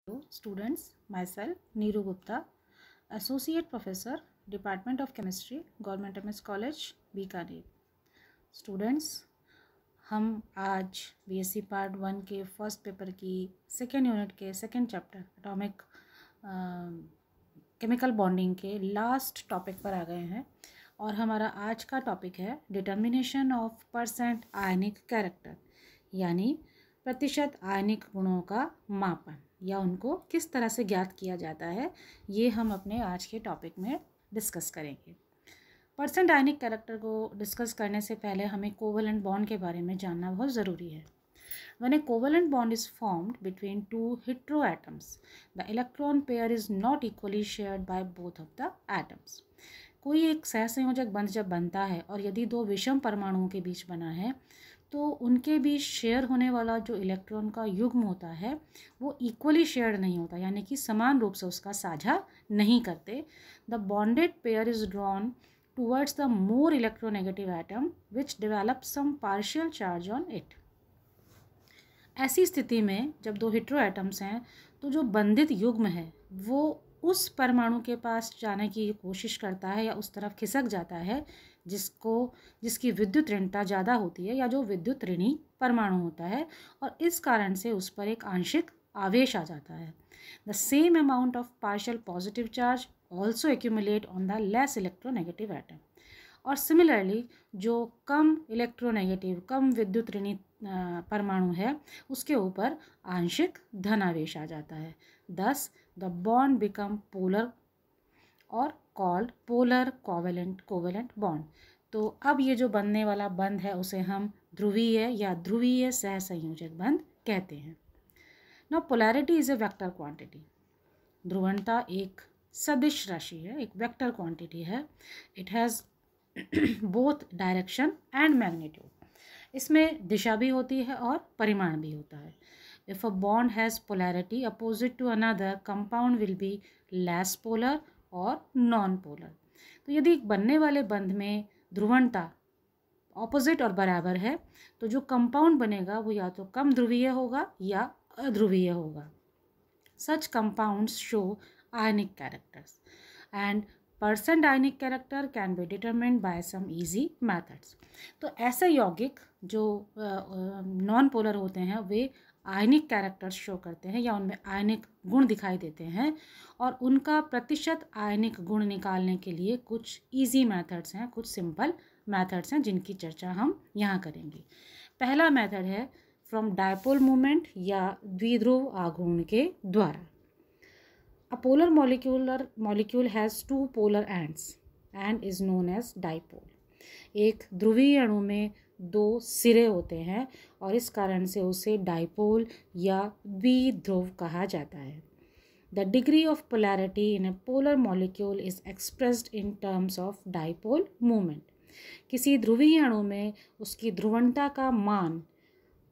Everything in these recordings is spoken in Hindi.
Hello students, myself Neeru Gupta, Associate Professor, Department of Chemistry, Government MS College, Bikaner. Students, हम आज बीएससी पार्ट 1 के फर्स्ट पेपर की सेकेंड यूनिट के second chapter atomic chemical bonding के लास्ट टॉपिक पर आ गए हैं और हमारा आज का टॉपिक है determination of percent ionic character, यानी प्रतिशत आयनिक गुणों का मापन या उनको किस तरह से ज्ञात किया जाता है। ये हम अपने आज के टॉपिक में डिस्कस करेंगे। परसेंट आयनिक कैरेक्टर को डिस्कस करने से पहले हमें कोवलेंट बॉन्ड के बारे में जानना बहुत ज़रूरी है। When a covalent bond is formed between two heteroatoms, the electron pair is not equally shared by both of the atoms. कोई एक सहसंयोजक बंध जब बनता है और यदि दो विषम परमाणुओं के बीच बना है तो उनके बीच शेयर होने वाला जो इलेक्ट्रॉन का युग्म होता है वो इक्वली शेयर्ड नहीं होता, यानी कि समान रूप से उसका साझा नहीं करते। The bonded pair is drawn towards the more electronegative atom which develops some partial charge on it. ऐसी स्थिति में जब दो हेटेरो एटम्स हैं तो जो बंधित युग्म है वो उस परमाणु के पास जाने की कोशिश करता है या उस तरफ खिसक जाता है जिसकी विद्युत ऋणता ज़्यादा होती है या जो विद्युत ऋणी परमाणु होता है, और इस कारण से उस पर एक आंशिक आवेश आ जाता है। The same amount of partial positive charge also accumulate on the less electronegative atom. और सिमिलरली जो कम इलेक्ट्रोनेगेटिव कम विद्युत ऋणी परमाणु है उसके ऊपर आंशिक धनावेश आ जाता है। दस द बॉन्ड बिकम पोलर और कॉल्ड पोलर कोवेलेंट बॉन्ड। तो अब ये जो बनने वाला बंध है उसे हम ध्रुवीय या ध्रुवीय सहसंयोजक बंध कहते हैं। Now polarity is a vector quantity. ध्रुवणता एक सदिश राशि है, एक वेक्टर क्वांटिटी है। It has both direction and magnitude. इसमें दिशा भी होती है और परिमाण भी होता है। If a bond has polarity opposite to another, compound will be less polar और नॉन पोलर। तो यदि एक बनने वाले बंध में ध्रुवणता ऑपोजिट और बराबर है तो जो कंपाउंड बनेगा वो या तो कम ध्रुवीय होगा या अध्रुवीय होगा। Such compounds show ionic characters and percent ionic character can be determined by some easy methods. तो ऐसे यौगिक जो नॉन पोलर होते हैं वे आयनिक कैरेक्टर्स शो करते हैं या उनमें आयनिक गुण दिखाई देते हैं, और उनका प्रतिशत आयनिक गुण निकालने के लिए कुछ इजी मेथड्स हैं, कुछ सिंपल मेथड्स हैं जिनकी चर्चा हम यहाँ करेंगे। पहला मेथड है फ्रॉम डायपोल मूवमेंट या द्विध्रुव आघूर्ण के द्वारा। A polar molecule has two polar ends and is known as dipole. एक ध्रुवीय अणु में दो सिरे होते हैं और इस कारण से उसे डाइपोल या द्विध्रुव कहा जाता है। The degree of polarity in a polar molecule is expressed in terms of dipole moment. किसी ध्रुवीय अणु में उसकी ध्रुवणता का मान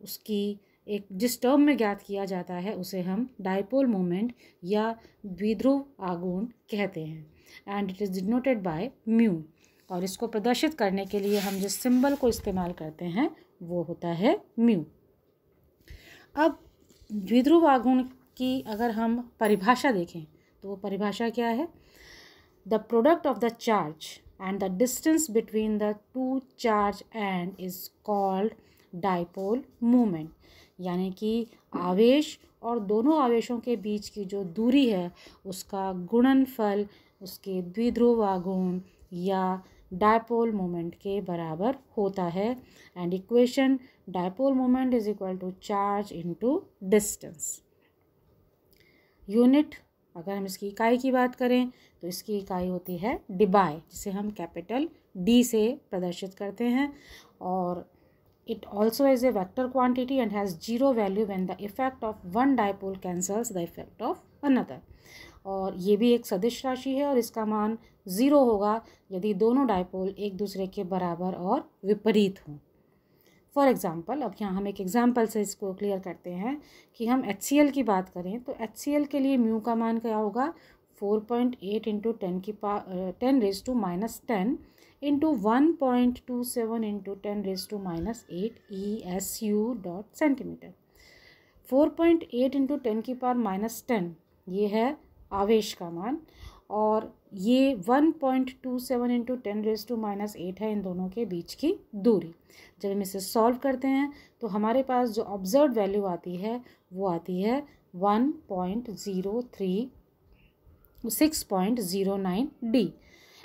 उसकी एक जिस टर्म में ज्ञात किया जाता है उसे हम डाइपोल मोमेंट या द्विध्रुव आघूर्ण कहते हैं। And it is denoted by mu, और इसको प्रदर्शित करने के लिए हम जिस सिंबल को इस्तेमाल करते हैं वो होता है म्यू। अब द्विध्रुव आघूर्ण की अगर हम परिभाषा देखें तो वो परिभाषा क्या है? The product of the charge and the distance between the two charge and is called dipole moment, यानी कि आवेश और दोनों आवेशों के बीच की जो दूरी है उसका गुणनफल उसके द्विध्रुव आघूर्ण या डायपोल मोमेंट के बराबर होता है। And equation dipole moment is equal to charge into distance. Unit अगर हम इसकी इकाई की बात करें तो इसकी इकाई होती है डिबाई, जिसे हम कैपिटल डी से प्रदर्शित करते हैं, और it also is a vector quantity and has zero value when the effect of one dipole cancels the effect of another. और ये भी एक सदिश राशि है और इसका मान 0 होगा यदि दोनों डाइपोल एक दूसरे के बराबर और विपरीत हों। फॉर एग्जांपल, अब यहाँ हम एक एग्जांपल से इसको क्लियर करते हैं कि हम HCl की बात करें तो HCl के लिए म्यू का मान क्या होगा? 4.8 into 10⁻10 into 1.27 into 10⁻8 ESU dot centimetre. 4.8 into 10⁻⁻10 ये है आवेश का मान, और ये 1.27 इंटू 10⁻⁻8 है इन दोनों के बीच की दूरी। जब हम इसे सॉल्व करते हैं तो हमारे पास जो ऑब्जर्व वैल्यू आती है वो आती है 1.0609 डी।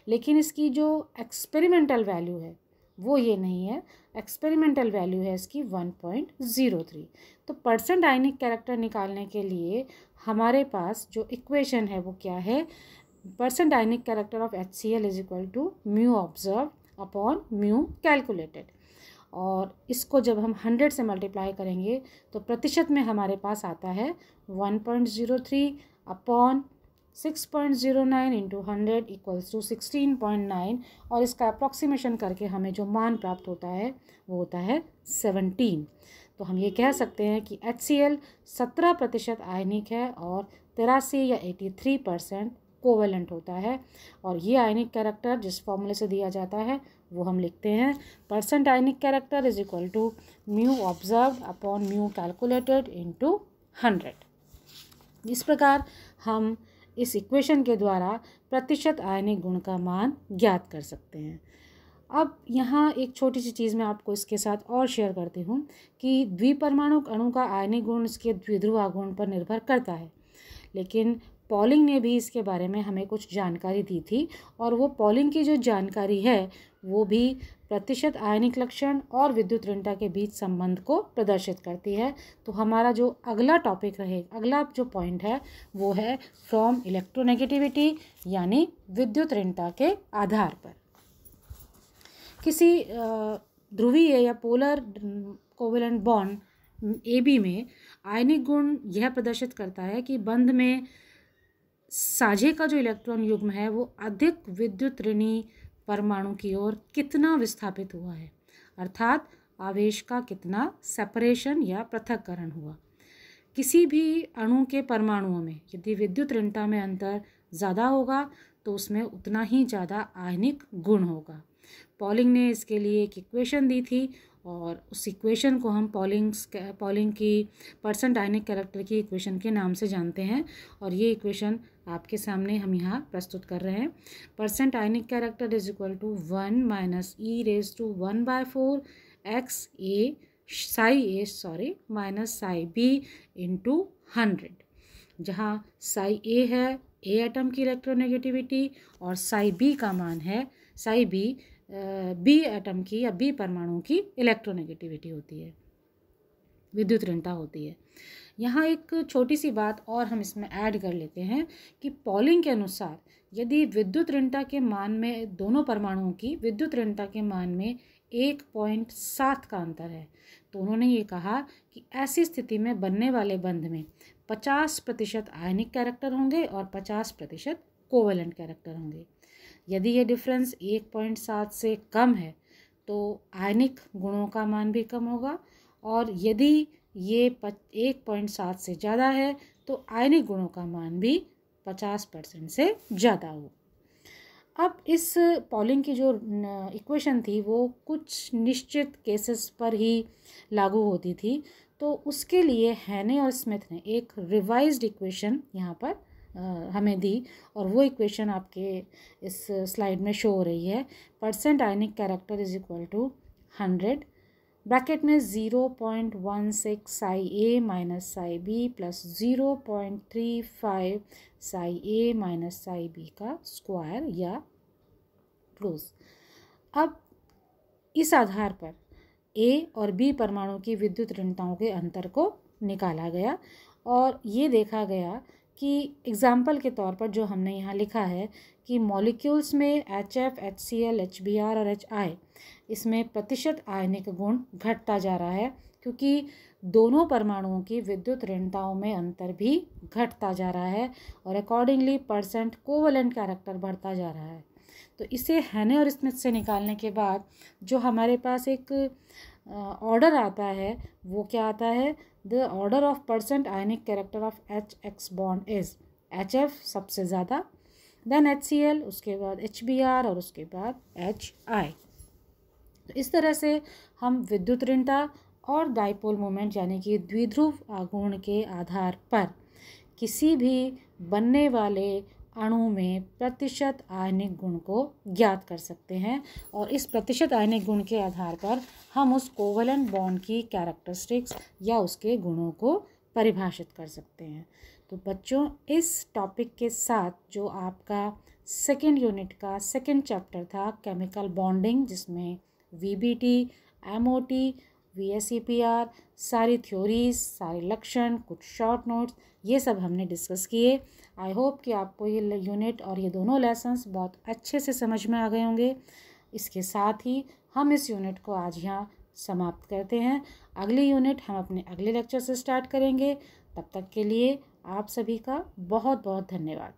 लेकिन इसकी जो एक्सपेरिमेंटल वैल्यू है वो ये नहीं है, एक्सपेरिमेंटल वैल्यू है इसकी 1.03। तो परसेंट आयनिक कैरेक्टर निकालने के लिए हमारे पास जो इक्वेशन है वो क्या है, percent ionic character of HCl is equal to mu observe upon mu calculated. और इसको जब हम 100 से मल्टीप्लाई करेंगे तो प्रतिशत में हमारे पास आता है 1.03 अपॉन 6.09 इंटू 100 इक्वल्स टू 16.9, और इसका अप्रॉक्सीमेशन करके हमें जो मान प्राप्त होता है वो होता है 17। तो हम ये कह सकते हैं कि HCl 17% आयनिक है और 83 या 83% कोवेलेंट होता है। और ये आयनिक कैरेक्टर जिस फॉर्मूले से दिया जाता है वो हम लिखते हैं percent ionic character is equal to mu observed upon mu calculated into 100। इस प्रकार हम इस इक्वेशन के द्वारा प्रतिशत आयनिक गुण का मान ज्ञात कर सकते हैं। अब यहाँ एक छोटी सी चीज़ मैं आपको इसके साथ और शेयर करती हूँ कि द्विपरमाणु अणु का आयनिक गुण इसके द्विध्रुव आघूर्ण पर निर्भर करता है, लेकिन पॉलिंग ने भी इसके बारे में हमें कुछ जानकारी दी थी, और वो पॉलिंग की जो जानकारी है वो भी प्रतिशत आयनिक लक्षण और विद्युत ऋणता के बीच संबंध को प्रदर्शित करती है। तो हमारा जो अगला टॉपिक रहेगा, अगला जो पॉइंट है वो है फ्रॉम इलेक्ट्रोनेगेटिविटी, यानी विद्युत ऋणता के आधार पर। किसी ध्रुवीय या पोलर कोवेलेंट बॉन्ड AB में आयनिक गुण यह प्रदर्शित करता है कि बंध में साझे का जो इलेक्ट्रॉन युग्म है वो अधिक विद्युत ऋणी परमाणु की ओर कितना विस्थापित हुआ है, अर्थात आवेश का कितना सेपरेशन या पृथक्करण हुआ। किसी भी अणु के परमाणुओं में यदि विद्युत ऋणता में अंतर ज़्यादा होगा तो उसमें उतना ही ज़्यादा आयनिक गुण होगा। पॉलिंग ने इसके लिए एक इक्वेशन दी थी, और उस इक्वेशन को हम पॉलिंग की परसेंट आयनिक कैरेक्टर की इक्वेशन के नाम से जानते हैं, और ये इक्वेशन आपके सामने हम यहाँ प्रस्तुत कर रहे हैं। Percent ionic character is equal to 1 minus e⁴ x a psi a minus psi b into 100, जहाँ psi a है A एटम की इलेक्ट्रोनेगेटिविटी और psi b का मान है psi b B एटम की या B परमाणु की इलेक्ट्रोनेगेटिविटी होती है, विद्युत ऋणता होती है। यहाँ एक छोटी सी बात और हम इसमें ऐड कर लेते हैं कि पॉलिंग के अनुसार यदि विद्युत ऋणता के मान में दोनों परमाणुओं की विद्युत ऋणता के मान में 1.7 का अंतर है, तो उन्होंने ये कहा कि ऐसी स्थिति में बनने वाले बंध में 50% आयनिक कैरेक्टर होंगे और 50% कोवेलेंट कैरेक्टर होंगे। यदि ये डिफरेंस 1.7 से कम है तो आयनिक गुणों का मान भी कम होगा, और यदि ये 1.7 से ज़्यादा है तो आयनिक गुणों का मान भी 50% से ज़्यादा हो। अब इस पॉलिंग की जो इक्वेशन थी वो कुछ निश्चित केसेस पर ही लागू होती थी, तो उसके लिए हैने और स्मिथ ने एक रिवाइज्ड इक्वेशन यहाँ पर हमें दी, और वो इक्वेशन आपके इस स्लाइड में शो हो रही है। Percent ionic character is equal to 100 bracket में 0.16 psi a minus psi b plus 0.35 psi a minus psi b का स्क्वायर या क्लोज। अब इस आधार पर A और B परमाणु की विद्युत ऋणताओं के अंतर को निकाला गया, और ये देखा गया कि एग्जाम्पल के तौर पर जो हमने यहाँ लिखा है कि मॉलिक्यूल्स में HF, HCl, HBr और HI इसमें प्रतिशत आयनिक गुण घटता जा रहा है, क्योंकि दोनों परमाणुओं की विद्युत ऋणताओं में अंतर भी घटता जा रहा है, और अकॉर्डिंगली परसेंट कोवेलेंट कैरेक्टर बढ़ता जा रहा है। तो इसे हैने और स्मिथ से निकालने के बाद जो हमारे पास एक ऑर्डर आता है वो क्या आता है, the order of percent ionic character of HX bond is HF सबसे ज़्यादा, देन HCl, उसके बाद HBr और उसके बाद HI। तो इस तरह से हम विद्युत ऋणता और डाइपोल मोमेंट यानी कि द्विध्रुव आघूर्ण के आधार पर किसी भी बनने वाले अणु में प्रतिशत आयनिक गुण को ज्ञात कर सकते हैं और इस प्रतिशत आयनिक गुण के आधार पर हम उस कोवलेंट बॉन्ड की कैरेक्टरिस्टिक्स या उसके गुणों को परिभाषित कर सकते हैं। तो बच्चों, इस टॉपिक के साथ जो आपका सेकेंड यूनिट का सेकेंड चैप्टर था केमिकल बॉन्डिंग, जिसमें वीबीटी, एमओटी, वीएसईपीआर, सारी थ्योरीज, सारे लक्षण, कुछ शॉर्ट नोट्स, ये सब हमने डिस्कस किए। आई होप कि आपको ये यूनिट और ये दोनों लेसन्स बहुत अच्छे से समझ में आ गए होंगे। इसके साथ ही हम इस यूनिट को आज यहाँ समाप्त करते हैं। अगली यूनिट हम अपने अगले लेक्चर से स्टार्ट करेंगे। तब तक के लिए आप सभी का बहुत बहुत धन्यवाद।